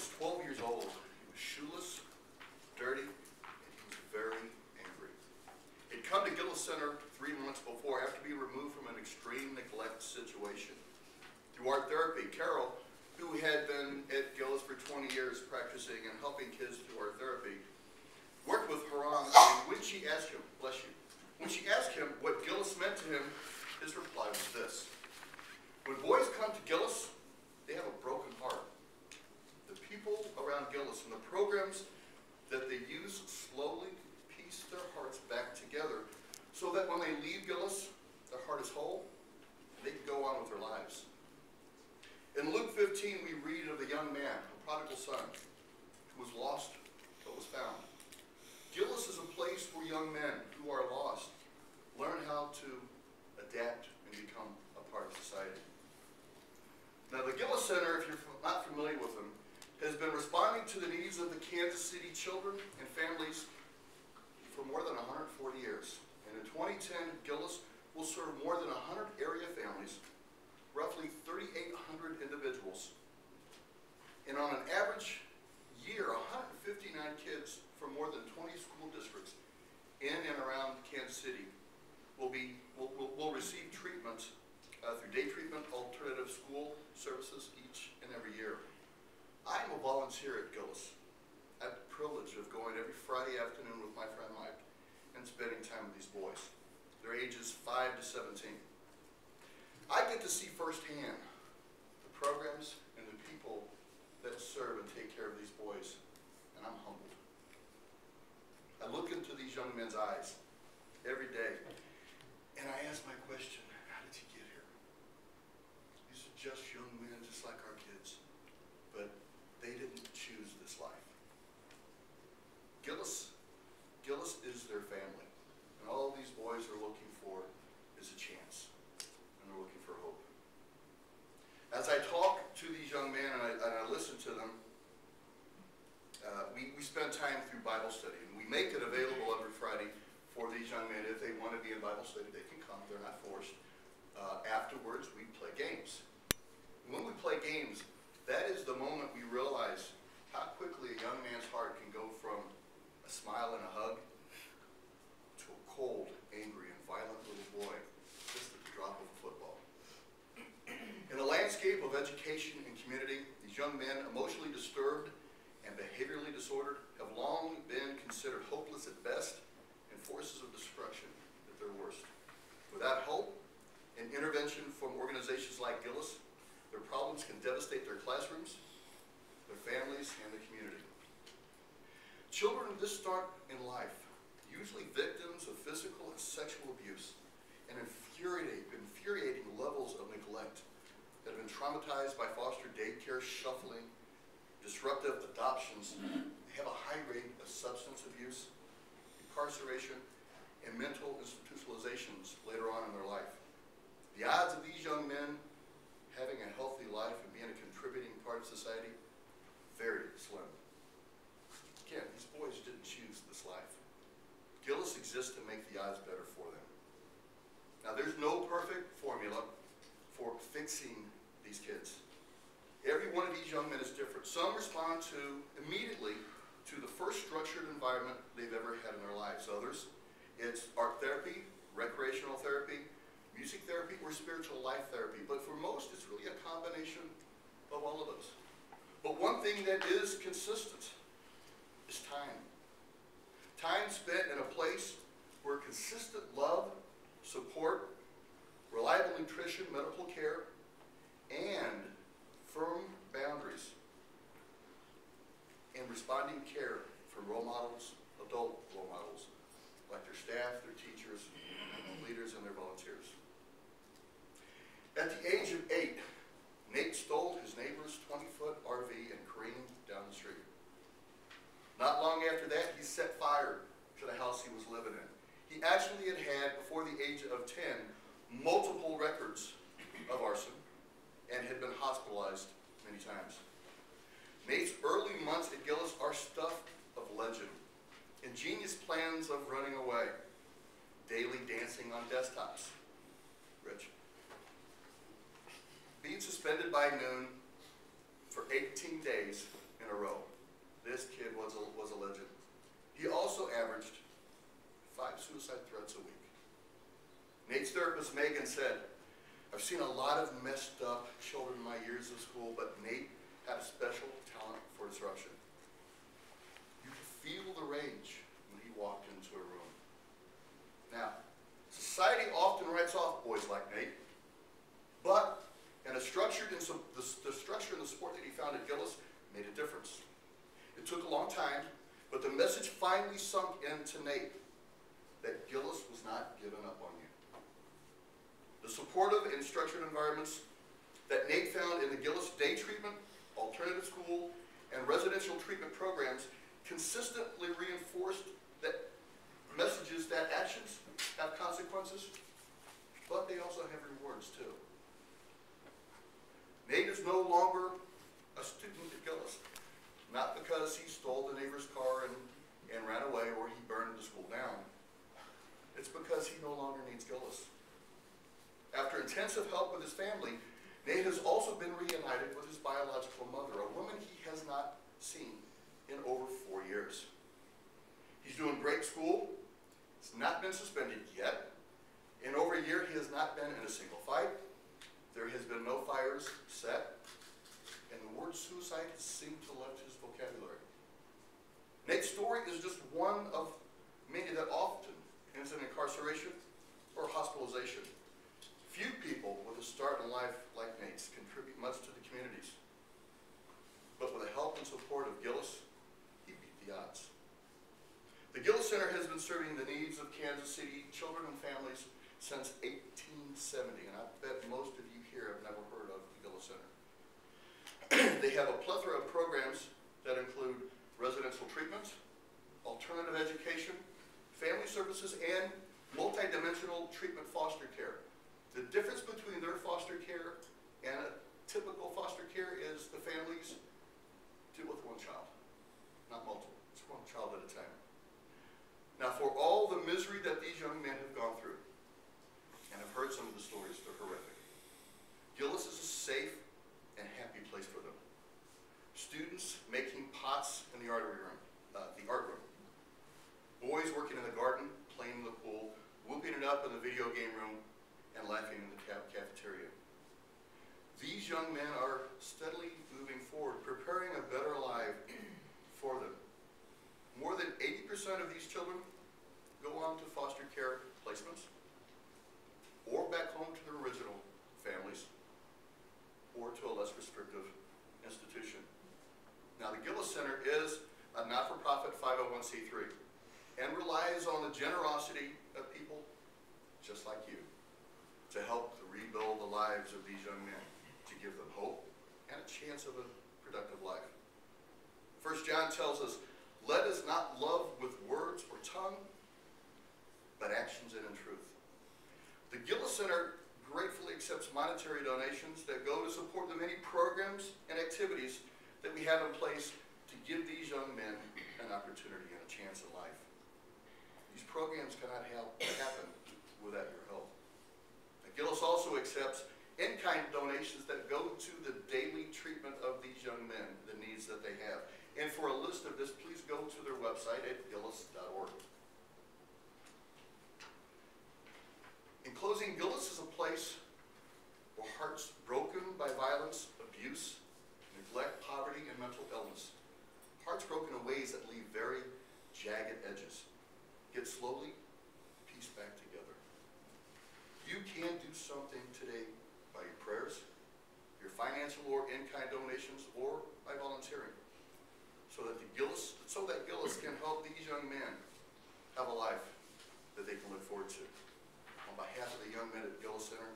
was 12 years old. He was shoeless, dirty, and he was very angry. He'd come to Gillis Center 3 months before after being removed from an extreme neglect situation. Through art therapy, Carol, who had been at Gillis for 20 years practicing and helping kids through art therapy, worked with Weyrauch, and when she asked him, bless you, when she asked him what Gillis meant to him, his reply was this: when boys come to Gillis, they have a broken heart. The people around Gillis and the programs that they use slowly piece their hearts back together so that when they leave Gillis, their heart is whole and they can go on with their lives. In Luke 15, we read of the young man, a prodigal son, who was lost but was found. Gillis is a place where young men who are lost learn how to adapt and become a part of society. Now, the Gillis Center, if you're not familiar with them, has been responding to the needs of the Kansas City children and families for more than 140 years. And in 2010, Gillis will serve more than 100 area families, roughly 3,800 individuals. And on an average year, 159 kids from more than 20 school districts in and around Kansas City will receive treatment through day treatment, alternative school services each and every year. I'm a volunteer at Gillis. I have the privilege of going every Friday afternoon with my friend Mike and spending time with these boys. They're ages 5 to 17. I get to see firsthand the programs and the people that serve and take care of these boys, and I'm humbled. I look into these young men's eyes every day, and I ask my question: how did you get here? These are just young men, just like our kids, but they didn't choose this life. Gillis is their family, and all these boys are looking for is a chance, and they're looking for hope. As I talk to these young men and I listen to them, we spend time through Bible study, and we make it available every Friday for these young men. If they want to be in Bible study, they can come. They're not forced. Afterwards, we play games. And when we play games, that is the moment we realize how quickly a young man's heart can go from a smile and a hug to a cold, angry, and violent little boy just at the drop of a football. In the landscape of education and community, these young men, emotionally disturbed and behaviorally disordered, have long been considered hopeless at best and forces of destruction at their worst. Without hope and intervention from organizations like Gillis, their problems can devastate their classrooms, their families, and the community. Children this start in life, usually victims of physical and sexual abuse, and infuriating levels of neglect that have been traumatized by foster daycare shuffling, disruptive adoptions, have a high rate of substance abuse, incarceration, and mental institutionalizations later on in their life. The odds of these young men having a healthy life and being a contributing part of society, very slim. Again, these boys didn't choose this life. Gillis exists to make the odds better for them. Now, there's no perfect formula for fixing these kids. Every one of these young men is different. Some respond immediately to the first structured environment they've ever had in their lives. Others, it's art therapy, recreational therapy, music therapy, or spiritual life therapy. But for most, it's really a combination of all of those. But one thing that is consistent is time. Time spent in a place where consistent love, support, reliable nutrition, medical care, and firm boundaries and responding care from role models, adult role models, like their staff, their teachers, leaders, and their volunteers. At the age of 8, Nate stole his neighbor's 20-foot RV and careened down the street. Not long after that, he set fire to the house he was living in. He actually had, before the age of 10, multiple records of arson and had been hospitalized many times. Nate's early months at Gillis are stuffed of legend, ingenious plans of running away, daily dancing on desktops, Rich, being suspended by noon for 18 days in a row. This kid was a legend. He also averaged 5 suicide threats a week. Nate's therapist, Megan, said, "I've seen a lot of messed up children in my years of school, but Nate had a special talent for disruption. You could feel the rage when he walked into a room." Now, society often writes off boys like Nate, but the structure and the support that he found at Gillis made a difference. It took a long time, but the message finally sunk into Nate that Gillis was not giving up on you. The supportive and structured environments that Nate found in the Gillis day treatment, alternative school, and residential treatment programs consistently reinforced that messages that actions have consequences, but they also have rewards too. Nate is no longer a student at Gillis, not because he stole the neighbor's car and ran away or he burned the school down. It's because he no longer needs Gillis. After intensive help with his family, Nate has also been reunited with his biological mother, a woman he has not seen in over 4 years. He's doing great at school. He's not been suspended yet. In over a year, he has not been in a single fight. There has been no fires set, and the word suicide has seemed to left his vocabulary. Nate's story is just one of many that often ends in incarceration or hospitalization. Few people with a start in life like Nate's contribute much to the communities. But with the help and support of Gillis, he beat the odds. The Gillis Center has been serving the needs of Kansas City children and families since 1870, and I bet most of you here have never heard of the Gillis Center. They have a plethora of programs that include residential treatment, alternative education, family services, and multidimensional treatment foster care. The difference between their foster care and a typical foster care is the families deal with one child, not multiple. It's one child at a time. Now, for all the misery that these young men have gone through, and I've heard some of the stories, they're horrific, Gillis is a safe and happy place for them. Students making pots in the art room, boys working in the garden, playing in the pool, whooping it up in the video game room, and laughing in the cafeteria. These young men are steadily moving forward, preparing a better life for them. More than 80% of these children go on to foster care placements, or back home to their original families, or to a less restrictive institution. Now, the Gillis Center is a not-for-profit 501c3 and relies on the generosity of people just like you to help to rebuild the lives of these young men, to give them hope and a chance of a productive life. 1 John tells us, "Let us not love with words or tongue, but actions and in truth." The Gillis Center gratefully accepts monetary donations that go to support the many programs and activities that we have in place to give these young men an opportunity and a chance in life. These programs cannot happen without your help. Gillis also accepts in-kind donations that go to the daily treatment of these young men, the needs that they have. And for a list of this, please go to their website at gillis.org. In closing, Gillis is a place where hearts broken by violence, abuse, neglect, poverty, and mental illness, hearts broken in ways that leave very jagged edges, get slowly pieced back together. You can do something today by your prayers, your financial or in-kind donations, or by volunteering, so that Gillis can help these young men have a life that they can look forward to. On behalf of the young men at Gillis Center,